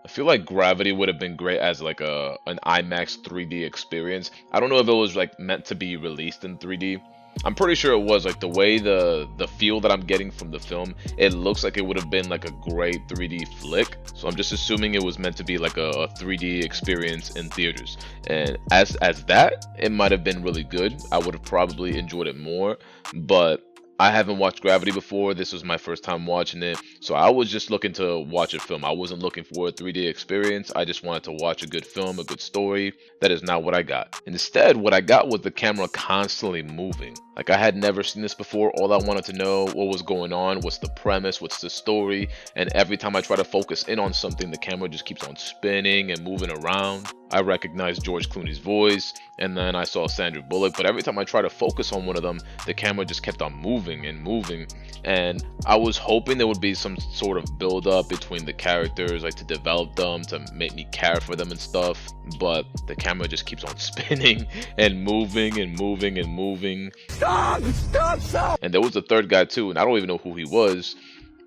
I feel like Gravity would have been great as like an IMAX 3D experience. I don't know if it was like meant to be released in 3D. I'm pretty sure it was. Like the way the feel that I'm getting from the film, it looks like it would have been like a great 3D flick. So I'm just assuming it was meant to be like a 3D experience in theaters. And as that, it might have been really good. I would have probably enjoyed it more, but I haven't watched Gravity before. This was my first time watching it. So I was just looking to watch a film. I wasn't looking for a 3D experience. I just wanted to watch a good film, a good story. That is not what I got. Instead, what I got was the camera constantly moving. Like I had never seen this before. All I wanted to know what was going on, what's the premise, what's the story, and every time I try to focus in on something, the camera just keeps on spinning and moving around. I recognized George Clooney's voice, and then I saw Sandra Bullock, but every time I tried to focus on one of them, the camera just kept on moving and moving, and I was hoping there would be some sort of build up between the characters, like to develop them, to make me care for them and stuff, but the camera just keeps on spinning and moving and moving and moving. Stop! Stop! Stop! And there was a third guy too, and I don't even know who he was,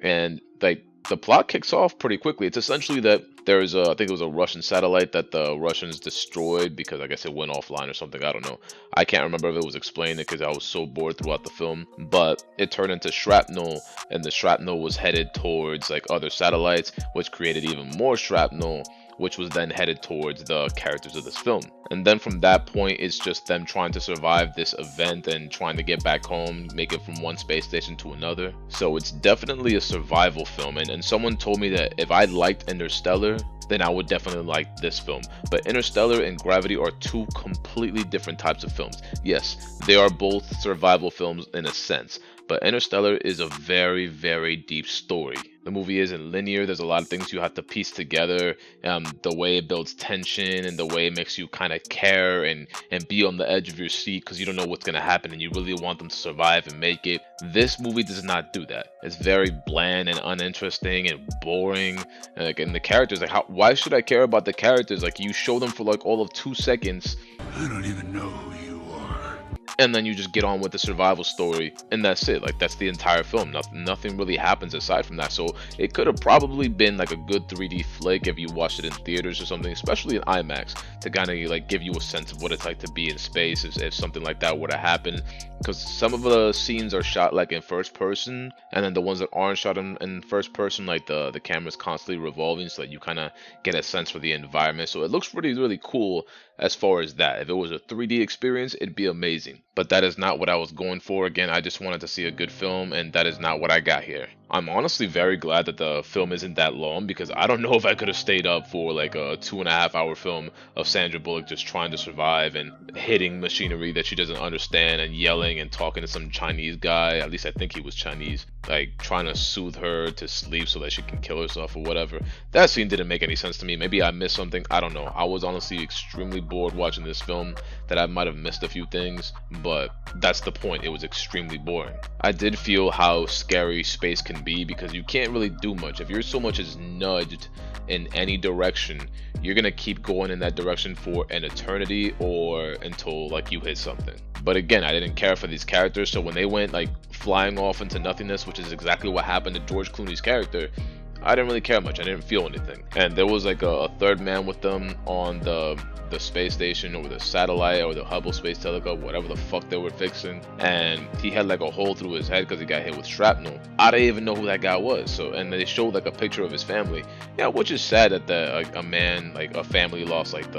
and like the plot kicks off pretty quickly. It's essentially that there's I think it was a Russian satellite that the Russians destroyed because I guess it went offline or something. I don't know. I can't remember if it was explained because I was so bored throughout the film. But it turned into shrapnel, and the shrapnel was headed towards like other satellites, which created even more shrapnel, which was then headed towards the characters of this film. And then from that point, it's just them trying to survive this event and trying to get back home, make it from one space station to another. So it's definitely a survival film. And someone told me that if I liked Interstellar, then I would definitely like this film. But Interstellar and Gravity are two completely different types of films. Yes, they are both survival films in a sense, but Interstellar is a very, very deep story. The movie isn't linear. There's a lot of things you have to piece together. The way it builds tension and the way it makes you kind of care and be on the edge of your seat because you don't know what's going to happen and you really want them to survive and make it. This movie does not do that. It's very bland and uninteresting and boring. And the characters, like, why should I care about the characters? Like, you show them for like all of 2 seconds. I don't even know who you are. And then you just get on with the survival story, and that's it. Like, that's the entire film. Nothing really happens aside from that. So it could have probably been like a good 3D flick if you watched it in theaters or something, especially in IMAX, to kind of like give you a sense of what it's like to be in space if something like that were to happen. Because some of the scenes are shot like in first person, and then the ones that aren't shot in first person, like the camera's constantly revolving, so that you kind of get a sense for the environment. So it looks really, really cool as far as that. If it was a 3D experience, it'd be amazing. But that is not what I was going for. Again, I just wanted to see a good film, and that is not what I got here. I'm honestly very glad that the film isn't that long, because I don't know if I could have stayed up for like a 2.5-hour film of Sandra Bullock just trying to survive and hitting machinery that she doesn't understand and yelling and talking to some Chinese guy. At least I think he was Chinese, like trying to soothe her to sleep so that she can kill herself or whatever. That scene didn't make any sense to me. Maybe I missed something. I don't know. I was honestly extremely bored watching this film, that I might have missed a few things, but that's the point. It was extremely boring. I did feel how scary space can be, because you can't really do much. If you're so much as nudged in any direction, you're gonna keep going in that direction for an eternity or until like you hit something. But again, I didn't care for these characters, so when they went like flying off into nothingness, which is exactly what happened to George Clooney's character, I didn't really care much. I didn't feel anything. And there was like a third man with them on the space station or the satellite or the Hubble Space Telescope, whatever the fuck they were fixing, and he had like a hole through his head because he got hit with shrapnel. I didn't even know who that guy was. So, and they showed like a picture of his family. Yeah, which is sad that a family lost like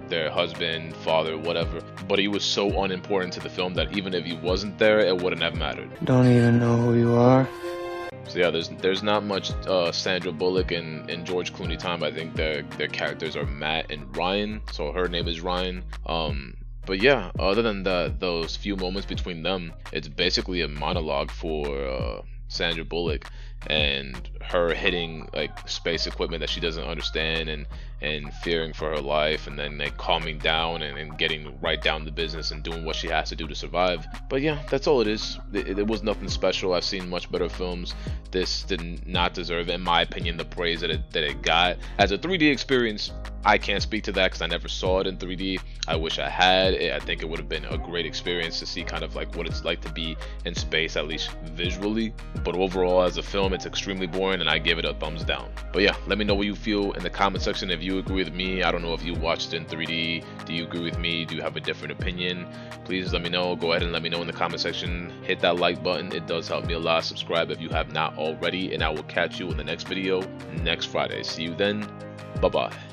their husband, father, whatever. But he was so unimportant to the film that even if he wasn't there, it wouldn't have mattered. Don't even know who you are. So yeah, there's not much Sandra Bullock and George Clooney time. I think their characters are Matt and Ryan. So her name is Ryan. But yeah, other than those few moments between them, it's basically a monologue for Sandra Bullock and her hitting like space equipment that she doesn't understand and fearing for her life, and then like calming down and getting right down to business and doing what she has to do to survive. But yeah, that's all it is. It was nothing special. I've seen much better films. This did not deserve, in my opinion, the praise that it got. As a 3D experience, I can't speak to that because I never saw it in 3D. I wish I had. I think it would have been a great experience to see kind of like what it's like to be in space, at least visually. But overall, as a film, it's extremely boring, and I give it a thumbs down. But yeah, let me know what you feel in the comment section. If you agree with me, I don't know if you watched it in 3D. Do you agree with me? Do you have a different opinion? Please let me know. Go ahead and let me know in the comment section. Hit that like button. It does help me a lot. Subscribe if you have not already, and I will catch you in the next video next Friday. See you then. Bye bye.